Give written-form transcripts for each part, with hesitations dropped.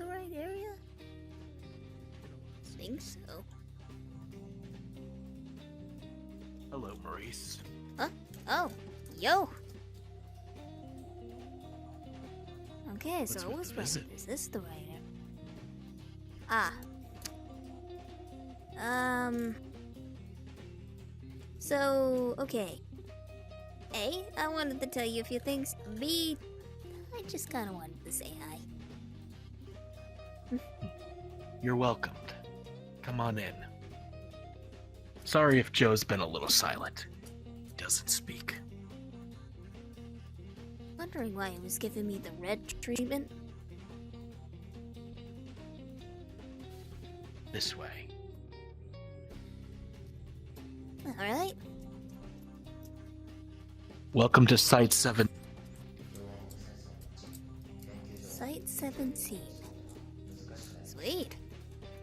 the right area? I think so. Hello, Maurice. Huh? Oh, yo! Okay, so I was right. Is this the right area? Ah. So, okay. A, I wanted to tell you a few things. B, I just kind of wanted to say hi. You're welcomed. Come on in. Sorry if Joe's been a little silent. He doesn't speak. Wondering why he was giving me the red treatment. This way. Alright. Welcome to Site 7. Site 17. Sweet.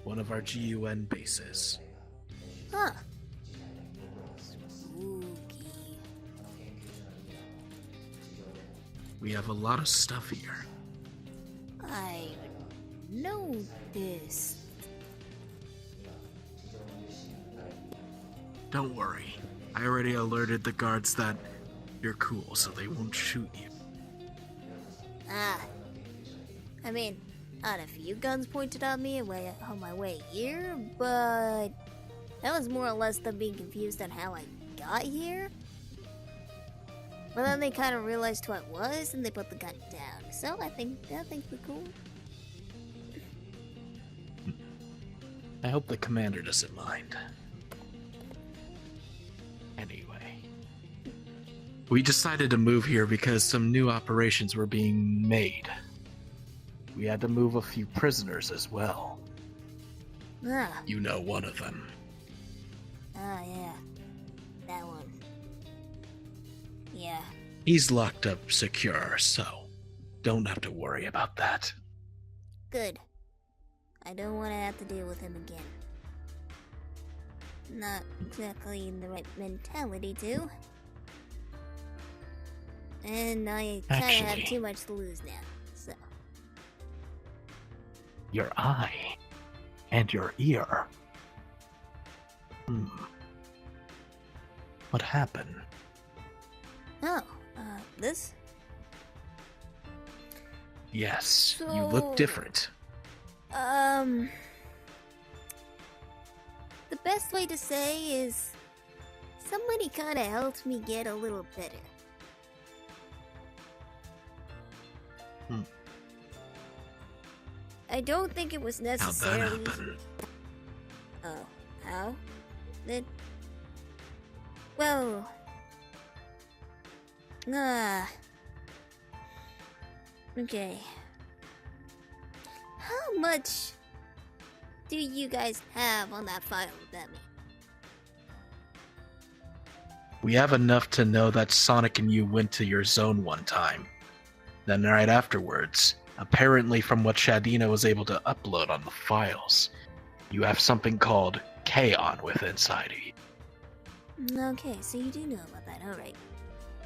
One of our GUN bases. Huh. Spooky. We have a lot of stuff here. I know this. Don't worry. I already alerted the guards that you're cool, so they won't shoot you. Ah. I mean, I had a few guns pointed at me on my way here, but that was more or less them being confused on how I got here. But then they kind of realized who I was, and they put the gun down. So I think we're cool. I hope the commander doesn't mind. Anyway, we decided to move here because some new operations were being made. We had to move a few prisoners as well. Ah. You know one of them. Ah, yeah. That one. Yeah. He's locked up secure, so don't have to worry about that. Good. I don't want to have to deal with him again. Not exactly in the right mentality to. And I kind of have too much to lose now, so. Your eye and your ear. What happened? Oh, this? Yes, So, you look different. The best way to say is somebody kind of helped me get a little better. I don't think it was necessarily. How'd that happen? Oh, how? That. Well. Okay. How much do you guys have on that file with me? We have enough to know that Sonic and you went to your zone one time. Then right afterwards, apparently from what Shadina was able to upload on the files, you have something called K-On with inside of you. Okay, so you do know about that, alright.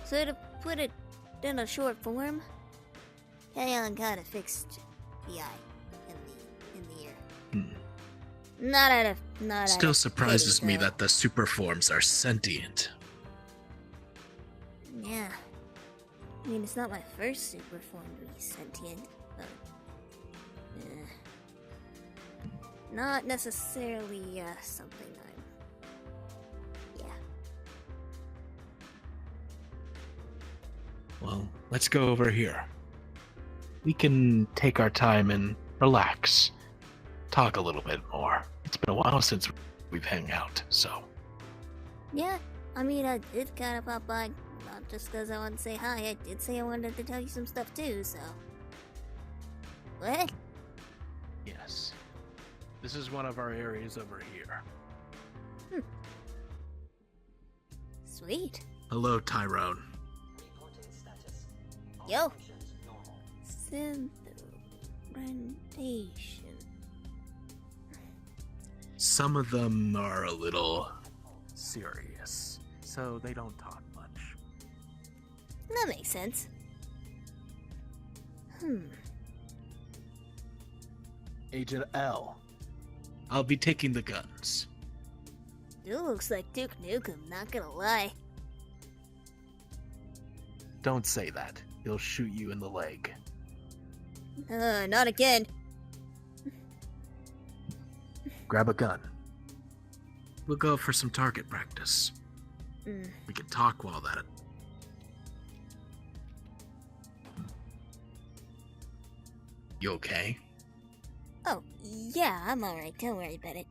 So to put it in a short form, K-On kind of fixed the eye in the ear. Not Still surprises me that the super forms are sentient. Yeah. I mean, it's not my first super form to be sentient, but... not necessarily, something I'm... Yeah. Well, let's go over here. We can take our time and relax. Talk a little bit more. It's been a while since we've hung out, so... Yeah, I mean, I did kind of pop by, not just because I wanted to say hi, I did say I wanted to tell you some stuff too, so... What? Yes. This is one of our areas over here. Sweet. Hello, Tyrone. Yo. Synthromentation. Some of them are a little serious, so they don't talk much. That makes sense. Agent L. I'll be taking the guns. Dude looks like Duke Nukem, not gonna lie. Don't say that. He'll shoot you in the leg. Not again. Grab a gun. We'll go for some target practice. We can talk while that. You okay? Oh, yeah, I'm alright, don't worry about it.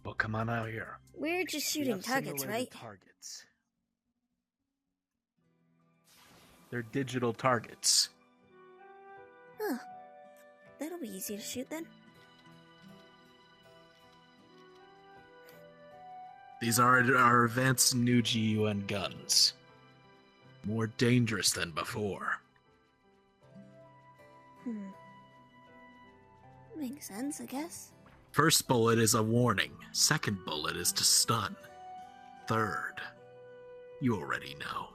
Well, come on out here. We're just We shooting have targets, simulated right? Targets. They're digital targets. Huh. That'll be easy to shoot then. These are our advanced new GUN guns. More dangerous than before. Makes sense, I guess. First bullet is a warning. Second bullet is to stun. Third, you already know.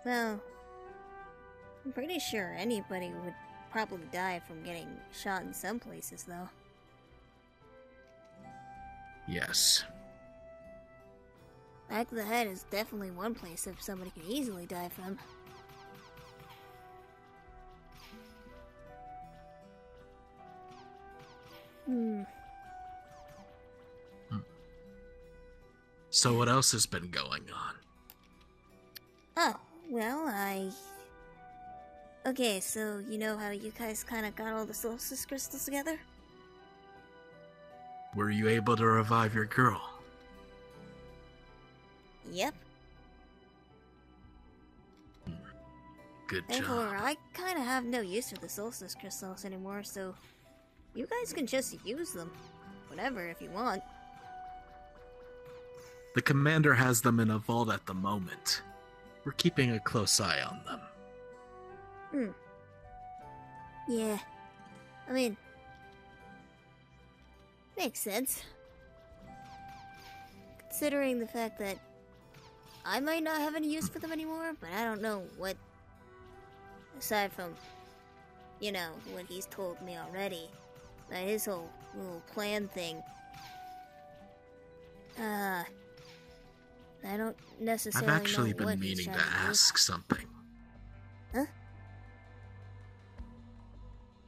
Well, I'm pretty sure anybody would probably die from getting shot in some places, though. Yes. Back of the head is definitely one place that somebody can easily die from. So what else has been going on? Oh, well, Okay, so you know how you guys kind of got all the solstice crystals together? Were you able to revive your girl? Yep. Good Therefore, job. I kind of have no use for the solstice crystals anymore, so you guys can just use them. Whatever, if you want. The commander has them in a vault at the moment. We're keeping a close eye on them. Yeah. I mean, makes sense. Considering the fact that I might not have any use for them anymore, but I don't know what, aside from, you know, what he's told me already, that his whole little plan thing. I don't necessarily I've actually know what been he's meaning trying to do. ask something. Huh?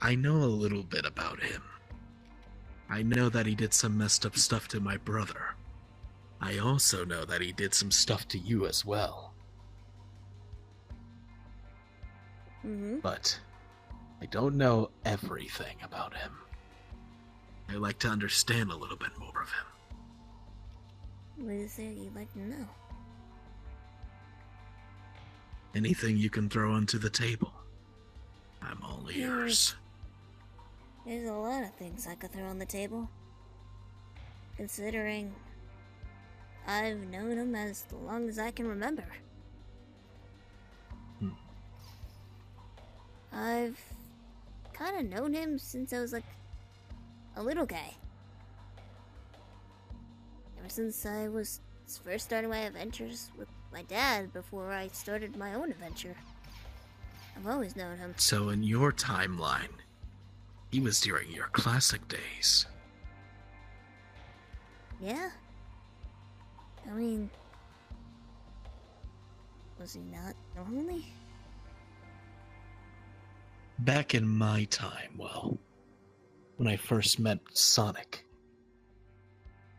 I know a little bit about him. I know that he did some messed up stuff to my brother. I also know that he did some stuff to you as well. But I don't know everything about him. I like to understand a little bit more of him. What is it you'd like to know? Anything you can throw onto the table. I'm all ears. There's a lot of things I could throw on the table. Considering I've known him as long as I can remember. I've kind of known him since I was like a little guy. Ever since I was first starting my adventures with my dad before I started my own adventure. I've always known him. So in your timeline, he was during your classic days. Yeah? I mean, was he not normally? Back in my time, well, when I first met Sonic,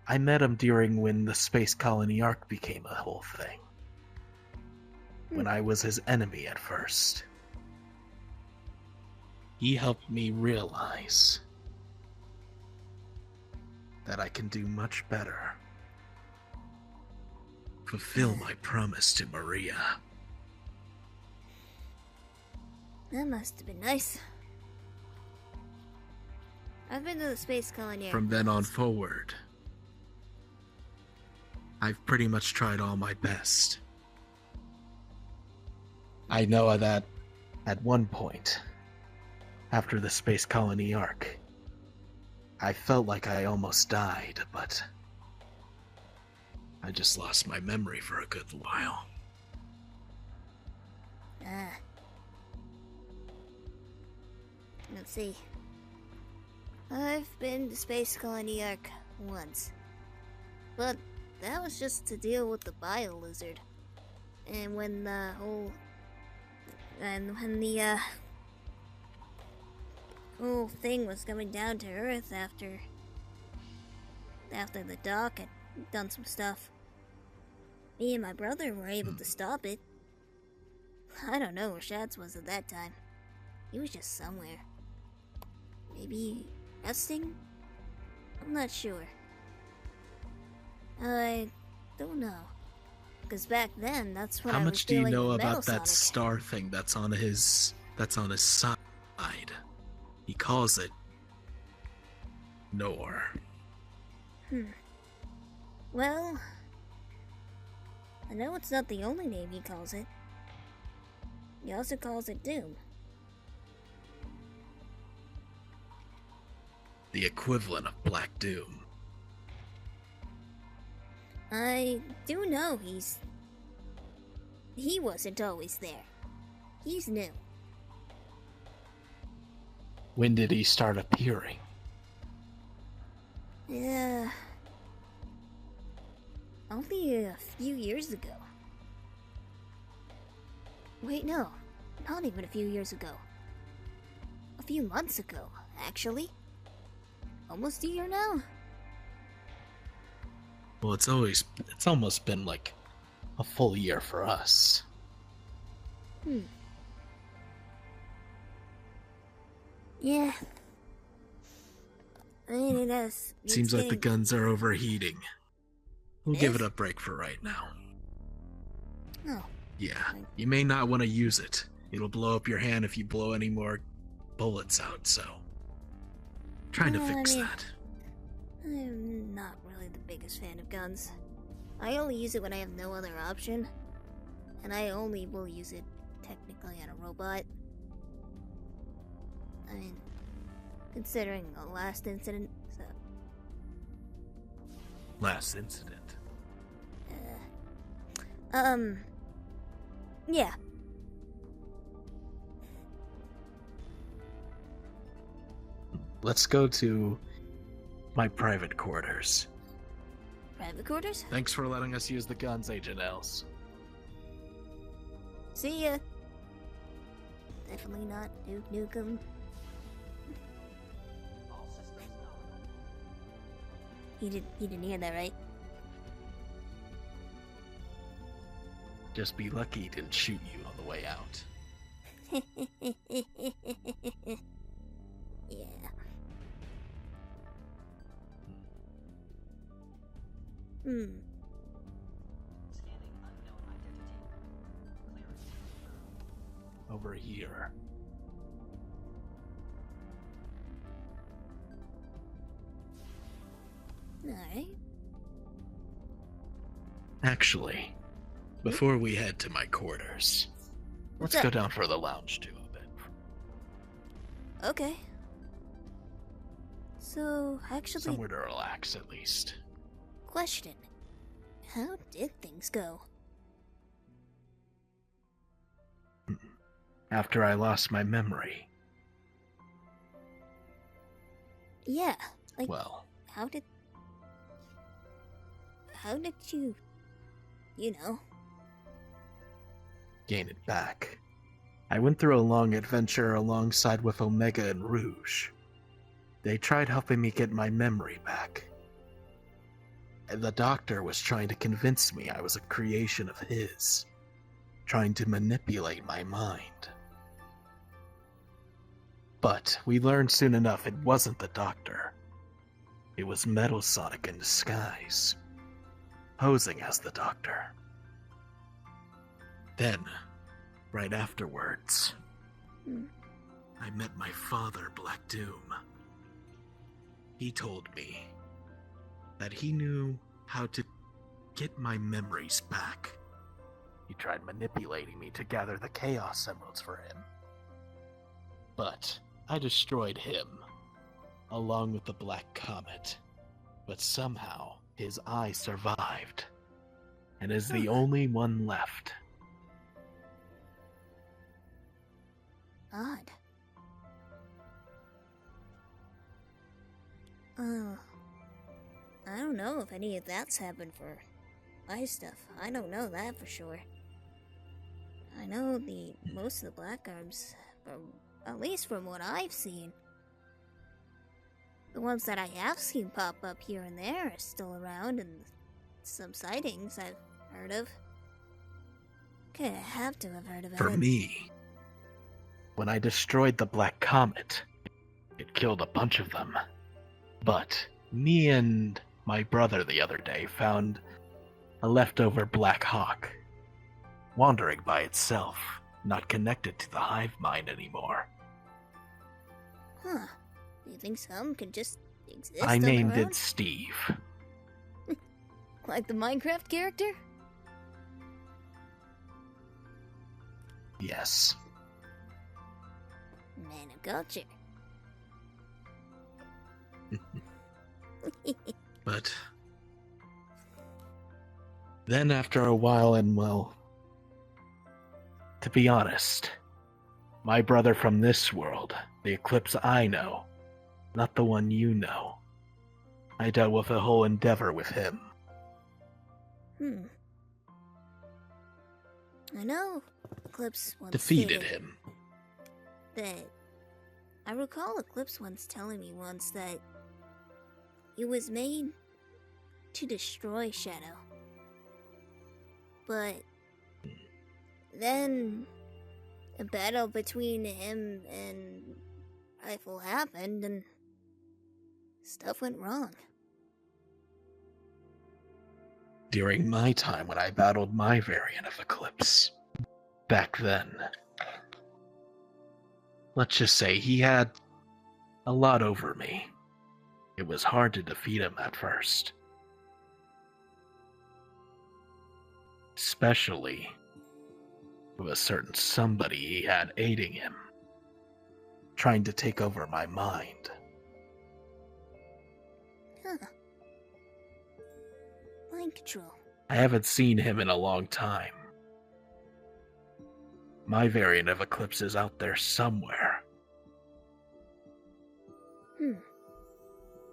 I met him during when the Space Colony Arc became a whole thing. When I was his enemy at first. He helped me realize that I can do much better. Fulfill my promise to Maria. That must have been nice. I've been to the Space Colony. From then on forward, I've pretty much tried all my best. I know that at one point, after the Space Colony Arc, I felt like I almost died, but I just lost my memory for a good while. Ah. Let's see. I've been to Space Colony Arc once. But that was just to deal with the bio lizard. And when the whole thing was coming down to Earth after the doc had done some stuff. Me and my brother were able to stop it. I don't know where Shads was at that time. He was just somewhere. Maybe resting? I'm not sure. I don't know. Because back then, that's when How I was much do you dealing know with about Metal that Sonic. star thing that's on his side? He calls it Nor. Well, I know it's not the only name he calls it. He also calls it Doom. The equivalent of Black Doom. I do know he wasn't always there. He's new. When did he start appearing? Yeah. Only a few years ago. Wait, no. Not even a few years ago. A few months ago, actually. Almost a year now. Well, it's almost been like a full year for us. Yeah. I mean, it is. Seems like the guns are overheating. We'll give it a break for right now. Oh. Yeah, you may not want to use it. It'll blow up your hand if you blow any more bullets out, so... Trying to fix that. I'm not really the biggest fan of guns. I only use it when I have no other option. And I only will use it technically on a robot. I mean, considering the last incident, so... Last incident? Yeah. Let's go to my private quarters. Private quarters? Thanks for letting us use the guns, Agent Els. See ya. Definitely not Duke Nukem. He didn't hear that, right? Just be lucky he didn't shoot you on the way out. Yeah. Over here. Alright. Actually, before we head to my quarters, let's go down for the lounge too a bit. Okay. So, actually... Somewhere to relax, at least. Question. How did things go? After I lost my memory. Yeah, like... Well... How did you... You know... gain it back. I went through a long adventure alongside with Omega and Rouge. They tried helping me get my memory back. And the doctor was trying to convince me I was a creation of his, trying to manipulate my mind. But we learned soon enough it wasn't the doctor. It was Metal Sonic in disguise, posing as the doctor. Then, right afterwards, I met my father, Black Doom. He told me that he knew how to get my memories back. He tried manipulating me to gather the Chaos Emeralds for him. But I destroyed him, along with the Black Comet. But somehow, his eye survived, and is the only one left. Odd. Uh, I don't know if any of that's happened for my stuff. I don't know that for sure. I know most of the Black Arms, at least from what I've seen, the ones that I have seen pop up here and there are still around, and some sightings I've heard of. Okay, I have to have heard about For it. me, when I destroyed the Black Comet, it killed a bunch of them. But me and my brother the other day found a leftover Black Hawk, wandering by itself, not connected to the hive mind anymore. Huh. Do you think some could just exist I on their named own? it Steve. Like the Minecraft character? Yes. Man of culture. But then after a while, and well, to be honest, my brother from this world, the Eclipse I know, not the one you know, I dealt with a whole endeavor with him. I know Eclipse once Defeated stated him. that I recall Eclipse once telling me once that it was made to destroy Shadow. But then a battle between him and Rifle happened and stuff went wrong. During my time when I battled my variant of Eclipse, back then, let's just say he had a lot over me. It was hard to defeat him at first. Especially with a certain somebody he had aiding him, trying to take over my mind. Huh. Mind control. I haven't seen him in a long time. My variant of Eclipse is out there somewhere.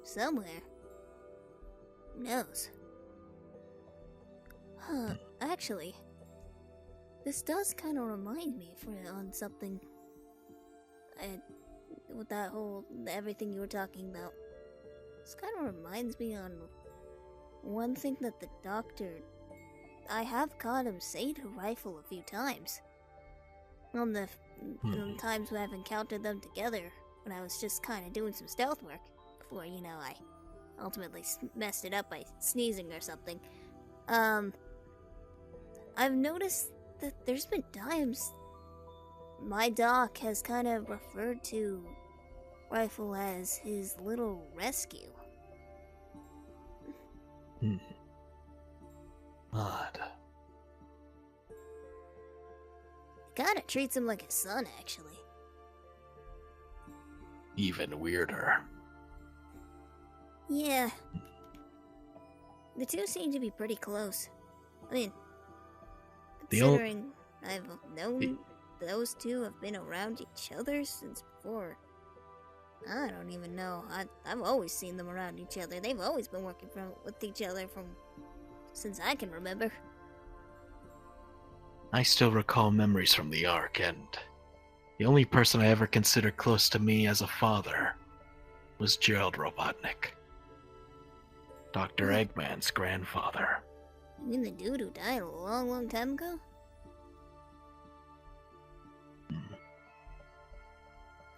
Somewhere. Who knows? Huh, actually, this does kind of remind me on something. With that whole, everything you were talking about. This kind of reminds me on one thing that the doctor, I have caught him say to Rifle a few times. On the times when I've encountered them together, when I was just kind of doing some stealth work. Before, I ultimately messed it up by sneezing or something. I've noticed that there's been times my doc has kind of referred to Rifle as his little rescue. Odd. He kinda treats him like his son, actually. Even weirder. Yeah. The two seem to be pretty close. I mean, considering I've known those two have been around each other since before. I don't even know. I've always seen them around each other. They've always been working with each other since I can remember. I still recall memories from the Ark, and the only person I ever considered close to me as a father was Gerald Robotnik, Dr. Eggman's grandfather. You mean the dude who died a long, long time ago?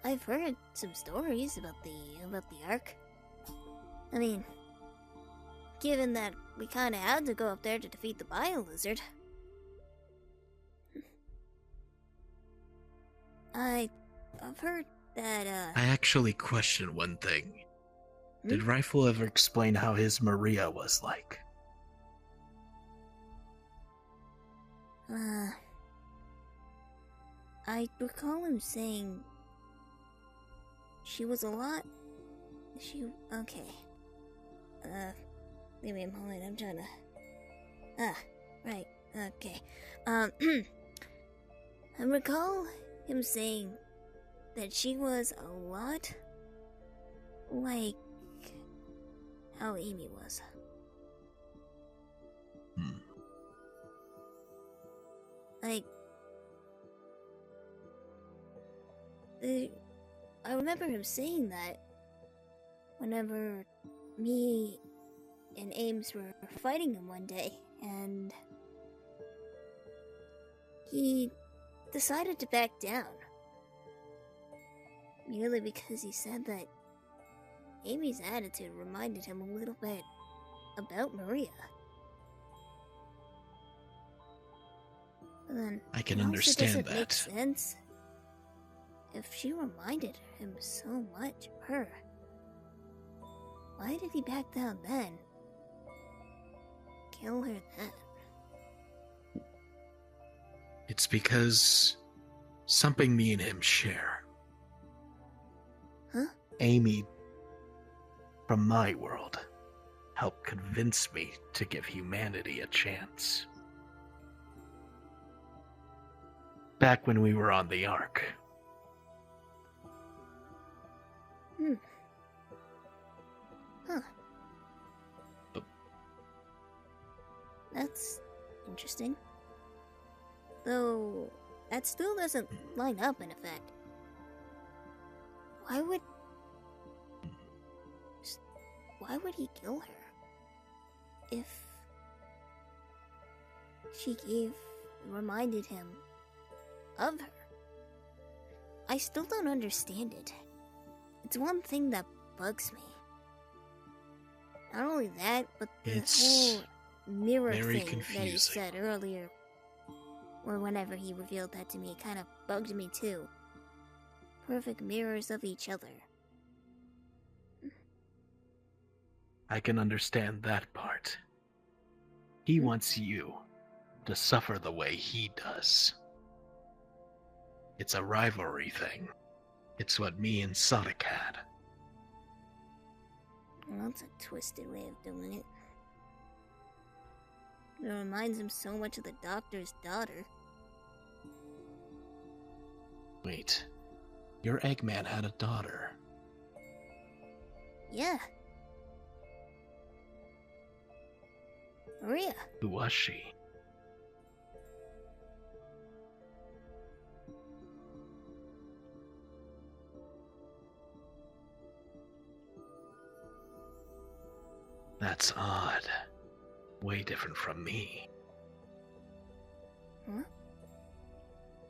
I've heard some stories about the Ark. I mean, given that we kind of had to go up there to defeat the Bio Lizard. I've heard that, I actually question one thing. Did Rifle ever explain how his Maria was like? I recall him saying she was a lot. Okay. Give me a moment, I'm trying to. Right, okay. I recall him saying that she was a lot like how Amy was. Like, I remember him saying that whenever me and Ames were fighting him one day, and he decided to back down. Merely because he said that Amy's attitude reminded him a little bit about Maria. But then, I can it also understand doesn't make that. sense. If she reminded him so much of her, why did he back down then? Kill her then? It's because something me and him share. Huh? Amy, from my world, helped convince me to give humanity a chance. Back when we were on the Ark. Huh. That's interesting. Though, that still doesn't line up in effect. Why would he kill her? If she reminded him of her? I still don't understand it. It's one thing that bugs me. Not only that, but the whole mirror very thing that he said earlier, or whenever he revealed that to me, it kind of bugged me too. Perfect mirrors of each other. I can understand that part. He wants you to suffer the way he does. It's a rivalry thing. It's what me and Sonic had. Well, that's a twisted way of doing it. It reminds him so much of the doctor's daughter. Wait, your Eggman had a daughter. Yeah. Maria. Who was she? That's odd. Way different from me. Huh?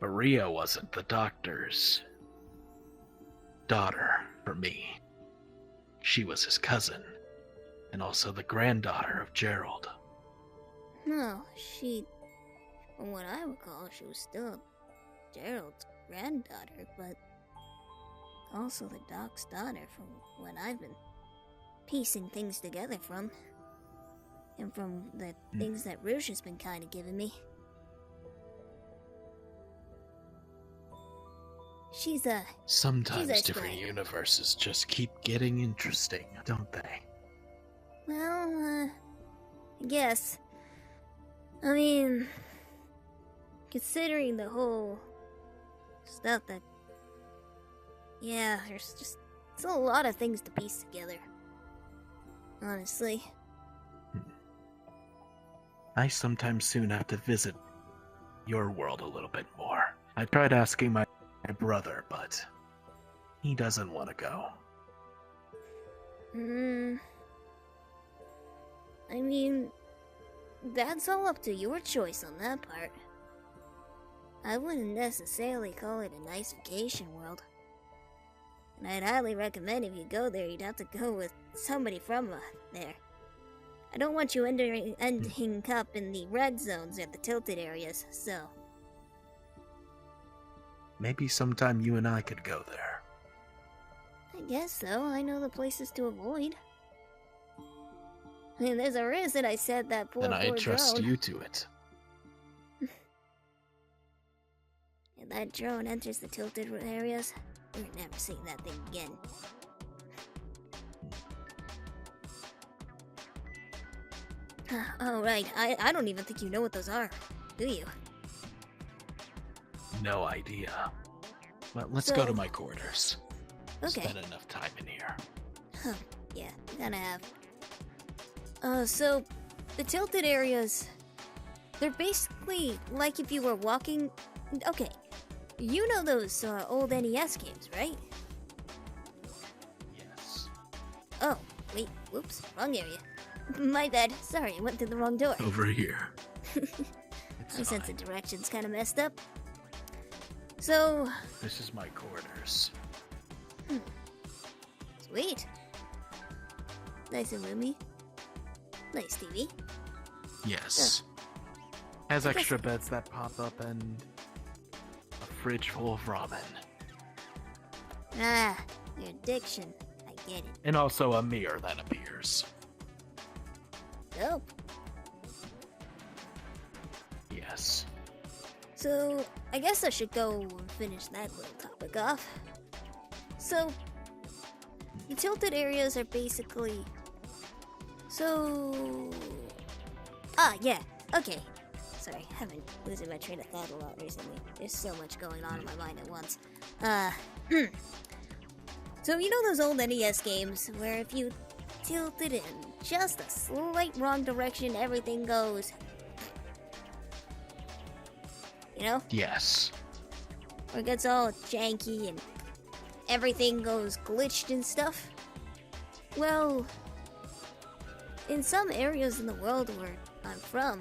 Maria wasn't the doctor's daughter for me. She was his cousin, and also the granddaughter of Gerald. No, from what I recall, she was still Gerald's granddaughter, but also the doc's daughter from what I've been piecing things together from. And from the things that Rouge has been kind of giving me. Sometimes different universes just keep getting interesting, don't they? Well, I guess. I mean, considering the whole stuff that... Yeah, it's a lot of things to piece together. Honestly. I sometimes soon have to visit your world a little bit more. I tried asking my brother, but he doesn't want to go. I mean, that's all up to your choice on that part. I wouldn't necessarily call it a nice vacation world. And I'd highly recommend if you go there, you'd have to go with somebody from there. I don't want you ending up in the red zones or the tilted areas, so... Maybe sometime you and I could go there. I guess so. I know the places to avoid. I mean, there's a reason I said that poor Then I trust drone. you to it. If that drone enters the tilted areas, we're never seeing that thing again. Oh, right. I don't even think you know what those are, do you? No idea. Well, let's go to my quarters. Okay. Spend enough time in here. Huh, yeah, we're gonna have. So the tilted areas, they're basically like if you were walking. Okay, you know those old NES games, right? Yes. Oh, wait, whoops, wrong area. My bad. Sorry, I went through the wrong door. Over here. My sense of direction's kind of messed up. So, This is my quarters. sweet. Nice and roomy. Nice TV. Yes. Has extra beds that pop up and a fridge full of ramen. Ah, your addiction. I get it. And also a mirror that appears. Dope. Yes. So, I guess I should go and finish that little topic off. So, the tilted areas are basically... So... Ah, yeah, okay. Sorry, I've been losing my train of thought a lot recently. There's so much going on in my mind at once. So you know those old NES games where if you tilted in just a slight wrong direction, everything goes... You know? Yes. Or it gets all janky and everything goes glitched and stuff? Well, in some areas in the world where I'm from,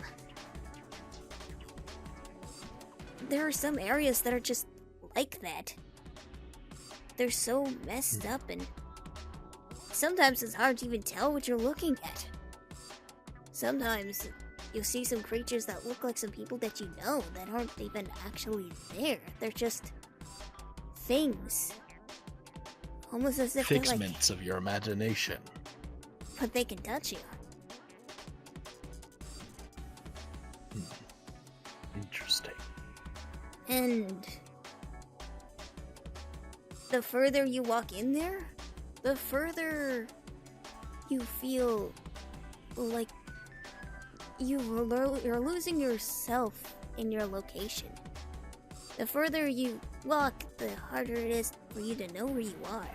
there are some areas that are just like that. They're so messed up and sometimes it's hard to even tell what you're looking at. Sometimes you'll see some creatures that look like some people that you know that aren't even actually there. They're just things. Almost as if they're like, Figments of your imagination. but they can touch you. Interesting. And the further you walk in there, the further you feel like you're losing yourself in your location. The further you walk, the harder it is for you to know where you are.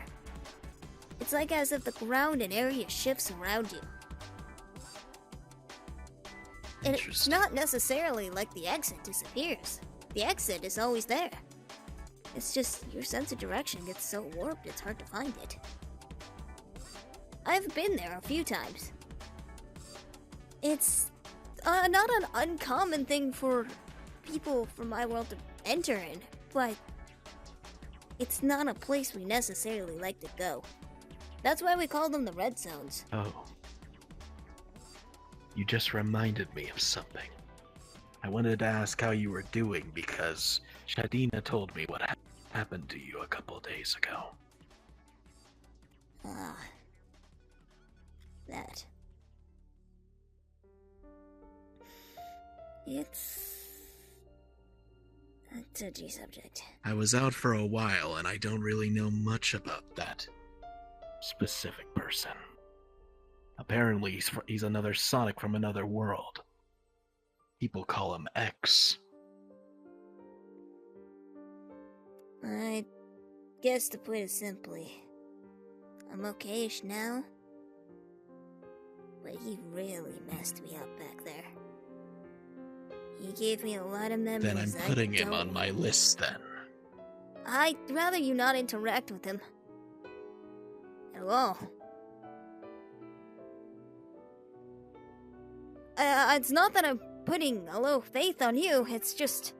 It's like as if the ground and area shifts around you. And it's Interesting. not necessarily like the exit disappears. The exit is always there. It's just your sense of direction gets so warped it's hard to find it. I've been there a few times. It's not an uncommon thing for people from my world to enter in, but it's not a place we necessarily like to go. That's why we call them the red zones. Oh. You just reminded me of something. I wanted to ask how you were doing because Shadina told me what happened to you a couple days ago. Ah. That. It's a touchy subject. I was out for a while and I don't really know much about that specific person. Apparently he's another Sonic from another world. People call him X. I guess to put it simply, I'm okay-ish now, but he really messed me up back there. He gave me a lot of memories. Then I'm putting him on my list then. I'd rather you not interact with him. At all. It's not that I'm putting a low faith on you, it's just...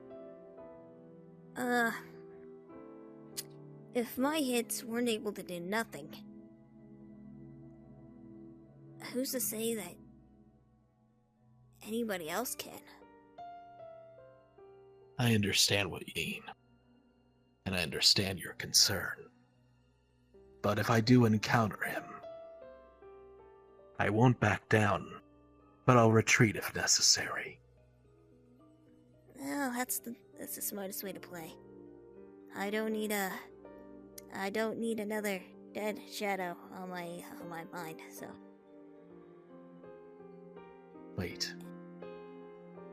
If my hits weren't able to do nothing, who's to say that anybody else can? I understand what you mean. And I understand your concern. But if I do encounter him, I won't back down, but I'll retreat if necessary. Well, that's the smartest way to play. I don't need another dead shadow on my mind, so. Wait.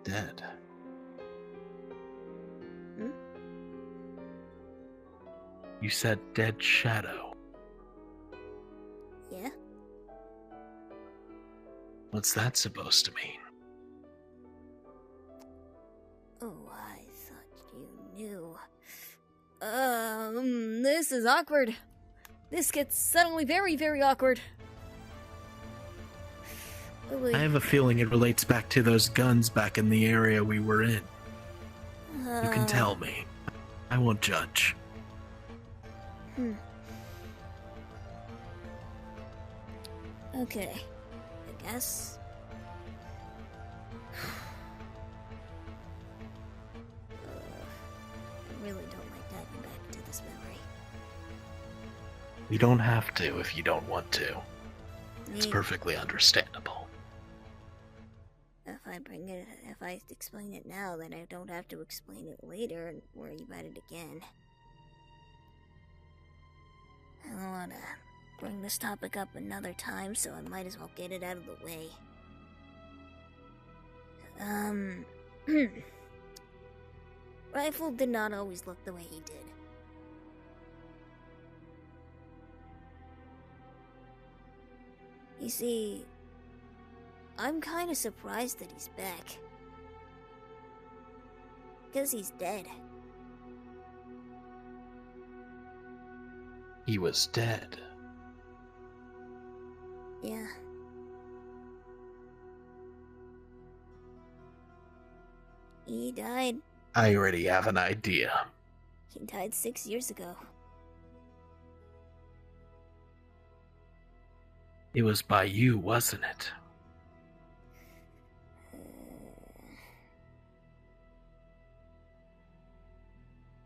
Dead? Hmm? You said dead shadow. Yeah? What's that supposed to mean? Oh, I thought you knew. This is awkward. This gets suddenly very, very awkward. I have a feeling it relates back to those guns back in the area we were in. You can tell me. I won't judge. Okay. I guess. I really don't like diving back into this memory. You don't have to if you don't want to. It's Me- perfectly understandable. If I explain it now, then I don't have to explain it later and worry about it again. I don't want to bring this topic up another time, so I might as well get it out of the way. Rifle did not always look the way he did. You see, I'm kind of surprised that he's back. Because he's dead. He was dead. Yeah. He died. I already have an idea. He died 6 years ago. It was by you, wasn't it?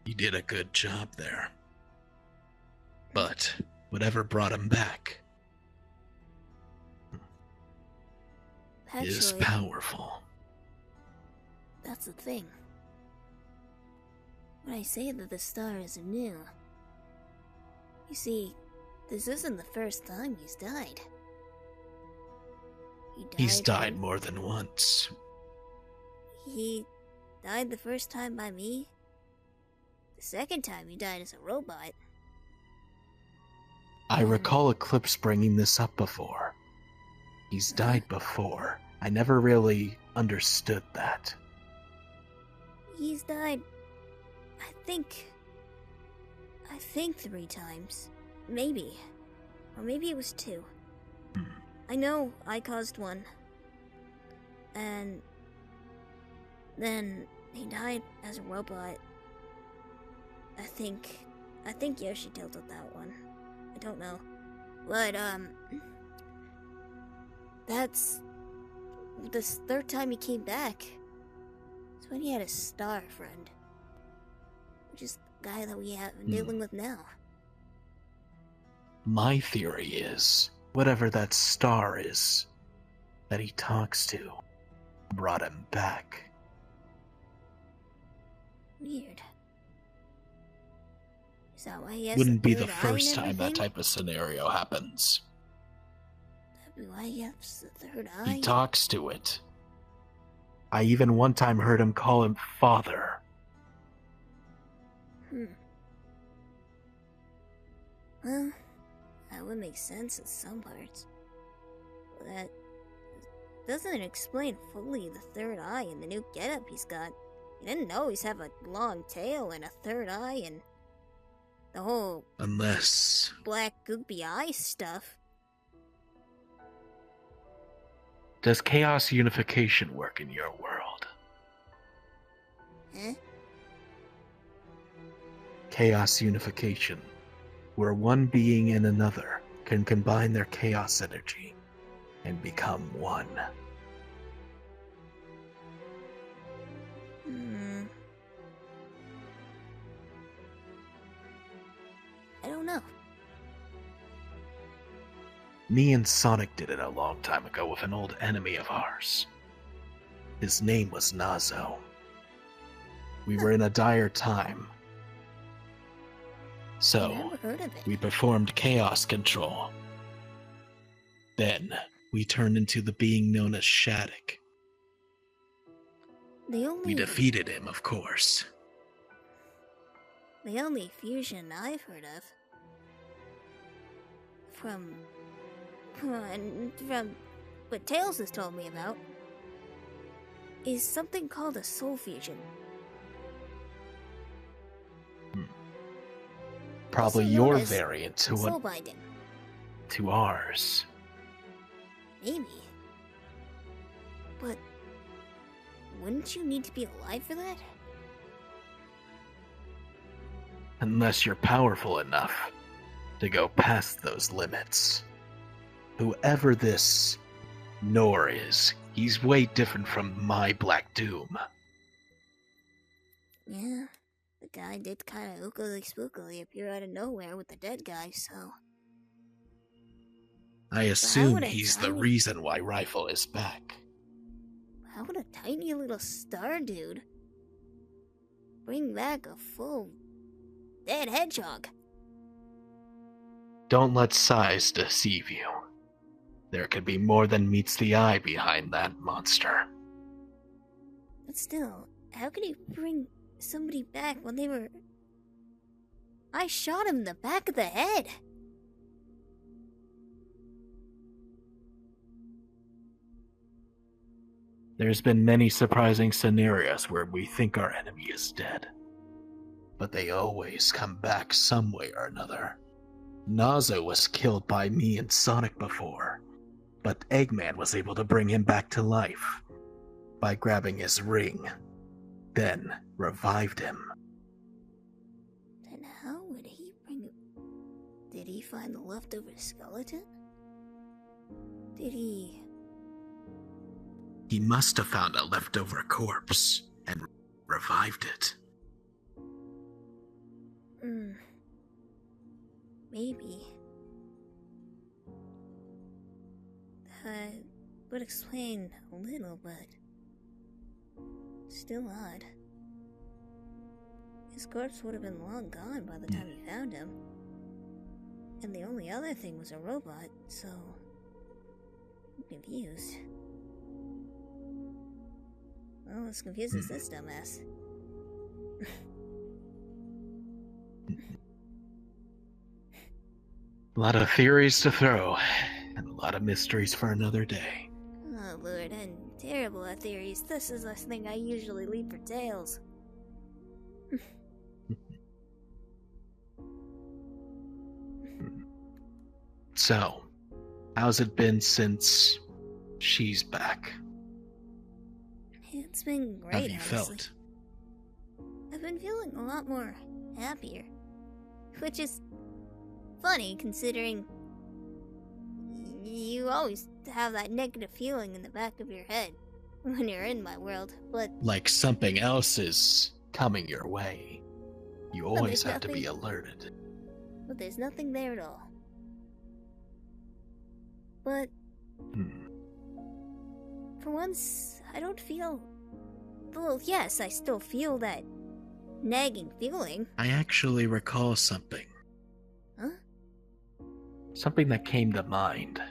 You did a good job there. But whatever brought him back is Actually, powerful. that's the thing. When I say that the star is new, you see, this isn't the first time he's died. He's died more than once. He died the first time by me. The second time he died as a robot. I recall Eclipse bringing this up before. He's died before. I never really understood that. He's died, I think 3 times. Maybe. Or maybe it was 2. I know I caused one. And then he died as a robot. I think Yoshi tilted that one. I don't know. But, that's the third time he came back. It's when he had a star friend. Which is the guy that we have been dealing with now. My theory is, whatever that star is that he talks to brought him back. Weird. Is that why he has Wouldn't be third the eye first and time that everything? type of scenario happens. That'd be why he has the third eye. He talks to it. I even one time heard him call him father. Well, that would make sense in some parts. But that doesn't explain fully the third eye and the new getup he's got. You didn't always have a long tail and a third eye and the whole Unless... black goopy eye stuff. Does chaos unification work in your world? Huh? Chaos unification, where one being and another can combine their chaos energy and become one. I don't know. Me and Sonic did it a long time ago with an old enemy of ours. His name was Nazo. We were in a dire time. So, Never heard of it. we performed chaos control. Then, we turned into the being known as Shattuck. We defeated him, of course. The only fusion I've heard of from what Tails has told me about is something called a soul fusion. Probably Also known your as variant to soul what binding. to ours. Maybe. But wouldn't you need to be alive for that? Unless you're powerful enough to go past those limits. Whoever this Nor is, he's way different from my Black Doom. Yeah, the guy did kind of spookily appear out of nowhere with the dead guy, so... I assume he's the reason why Rifle is back. How would a tiny little star dude bring back a full dead hedgehog? Don't let size deceive you. There could be more than meets the eye behind that monster. But still, how could he bring somebody back when they were... I shot him in the back of the head! There's been many surprising scenarios where we think our enemy is dead. But they always come back some way or another. Nazo was killed by me and Sonic before, but Eggman was able to bring him back to life by grabbing his ring, then revived him. Then how would he bring... Did he find the leftover skeleton? Did he... He must have found a leftover corpse and revived it. Maybe. That would explain a little, but still odd. His corpse would have been long gone by the time you found him. And the only other thing was a robot, so... I'm confused. Well, as confused as this dumbass. A lot of theories to throw, and a lot of mysteries for another day. Oh lord, I'm terrible at theories. This is the thing I usually leave for Tails. So, how's it been since she's back? It's been great, How have you honestly. felt? I've been feeling a lot more happier. Which is funny, considering you always have that negative feeling in the back of your head when you're in my world, but... Like something else is coming your way. You always have to be nothing... alerted. But there's nothing there at all. But... For once, I don't feel... Well, yes, I still feel that nagging feeling. I actually recall something. Huh? Something that came to mind.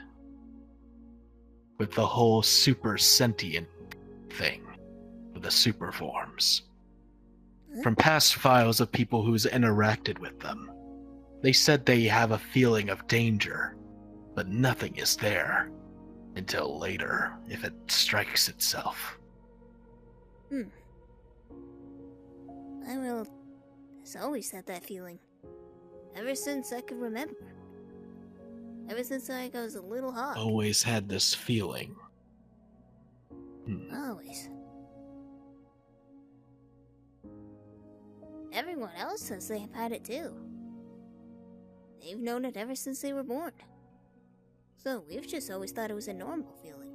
With the whole super sentient thing. With the super forms. Huh? From past files of people who's interacted with them. They said they have a feeling of danger, but nothing is there. Until later, if it strikes itself. I will... has always had that feeling. Ever since I could remember. Ever since I was a little hawk. Always had this feeling. Always. Everyone else says they've had it too. They've known it ever since they were born. So we've just always thought it was a normal feeling.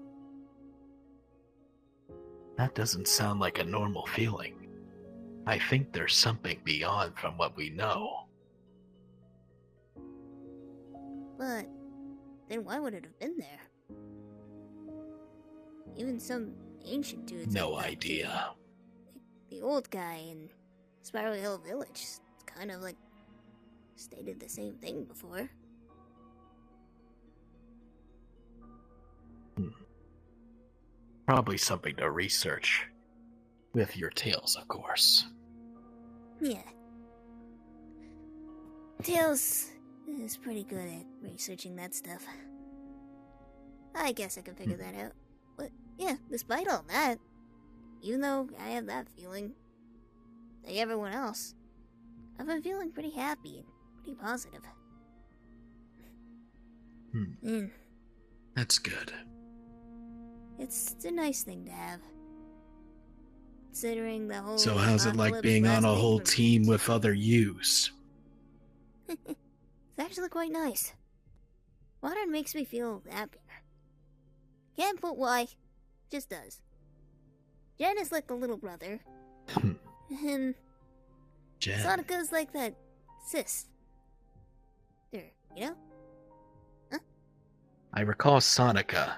That doesn't sound like a normal feeling. I think there's something beyond from what we know. But then why would it have been there? Even some ancient dudes. No like idea. The old guy in Spiral Hill Village kind of like stated the same thing before. Probably something to research. With your Tails, of course. Yeah. Tails is pretty good at researching that stuff. I guess I can figure that out. But yeah, despite all that, even though I have that feeling, like everyone else, I've been feeling pretty happy and pretty positive. That's good. It's a nice thing to have. Considering the whole So how's it like being on a whole team with other yous? It's actually quite nice. Modern makes me feel happier. Can't put why, just does. Jen is like the little brother. And Jen. Sonica's like that sister, you know? Huh? I recall Sonica,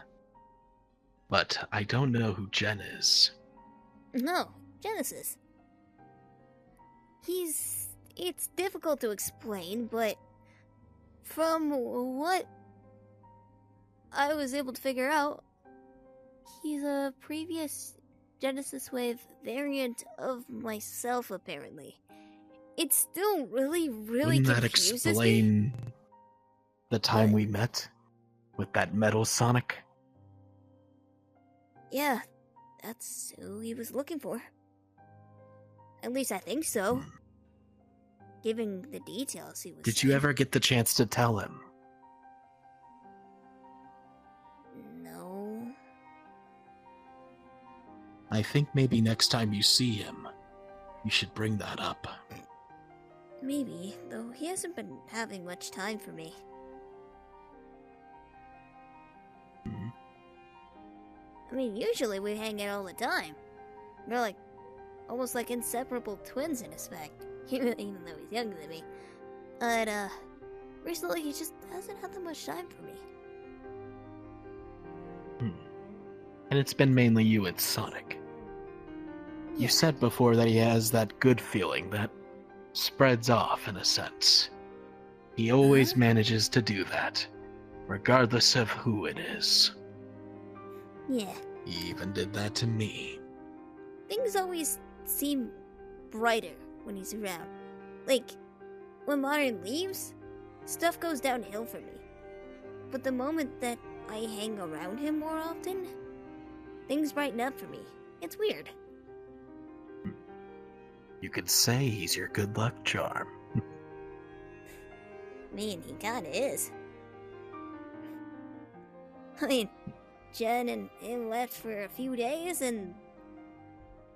but I don't know who Jen is. No, Genesis. It's difficult to explain, but from what I was able to figure out, he's a previous Genesis Wave variant of myself, apparently. It still really Wouldn't that confuses me. explain the time we met with that metal Sonic? Yeah, that's who he was looking for. At least I think so. Given the details he was Did you ever get the chance to tell him? No. I think maybe next time you see him, you should bring that up. Maybe, though he hasn't been having much time for me. I mean, usually we hang out all the time. We're like, almost like inseparable twins in respect, even though he's younger than me. But, recently he just hasn't had that much time for me. And it's been mainly you and Sonic. You said before that he has that good feeling that spreads off in a sense. He always manages to do that, regardless of who it is. Yeah. He even did that to me. Things always seem brighter when he's around. Like, when Modern leaves, stuff goes downhill for me. But the moment that I hang around him more often, things brighten up for me. It's weird. You could say he's your good luck charm. I mean, he kinda is. I mean, Jen and him left for a few days, and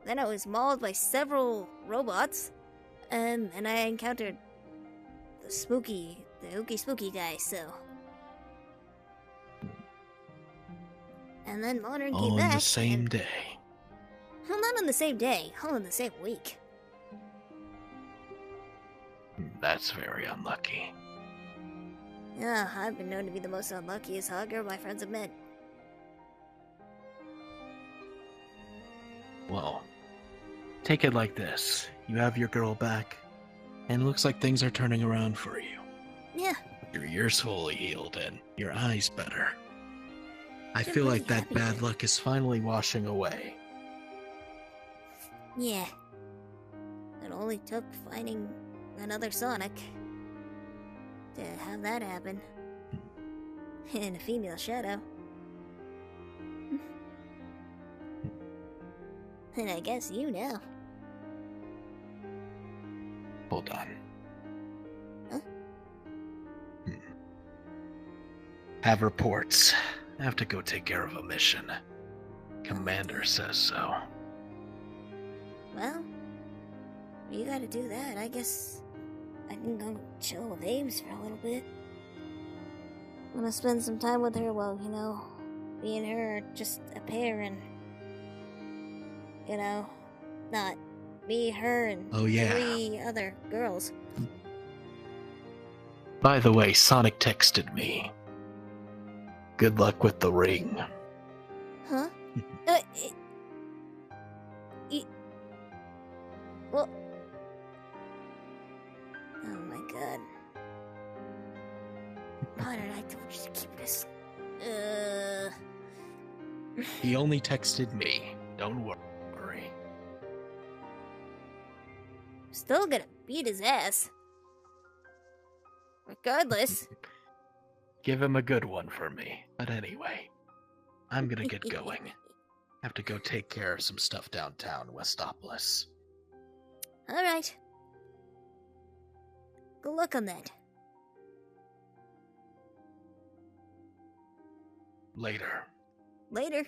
then I was mauled by several robots, and then I encountered the ookie spooky guy, so. And then Modern came All back. on the same day. Well, not on the same day, all in the same week. That's very unlucky. Yeah, I've been known to be the most unluckiest hugger my friends have met. Well, take it like this. You have your girl back, and it looks like things are turning around for you. Yeah. Your ear's fully healed and your eyes better. I You're feel pretty like that happy bad then. luck is finally washing away. Yeah. It only took finding another Sonic to have that happen. And a female Shadow. And I guess you now. Hold on. Huh? Have reports. I have to go take care of a mission. Commander says so. Well, you gotta do that. I guess I can go chill with Ames for a little bit. I'm gonna spend some time with her while, me and her are just a pair and, not me, her, and Oh, yeah. 3 other girls. By the way, Sonic texted me. Good luck with the ring. Huh? Well... Oh my god. Potter, I told you to keep this. He only texted me. Don't worry. Still gonna beat his ass. Regardless. Give him a good one for me. But anyway, I'm gonna get going. Have to go take care of some stuff downtown Westopolis. Alright. Good luck on that. Later. Later.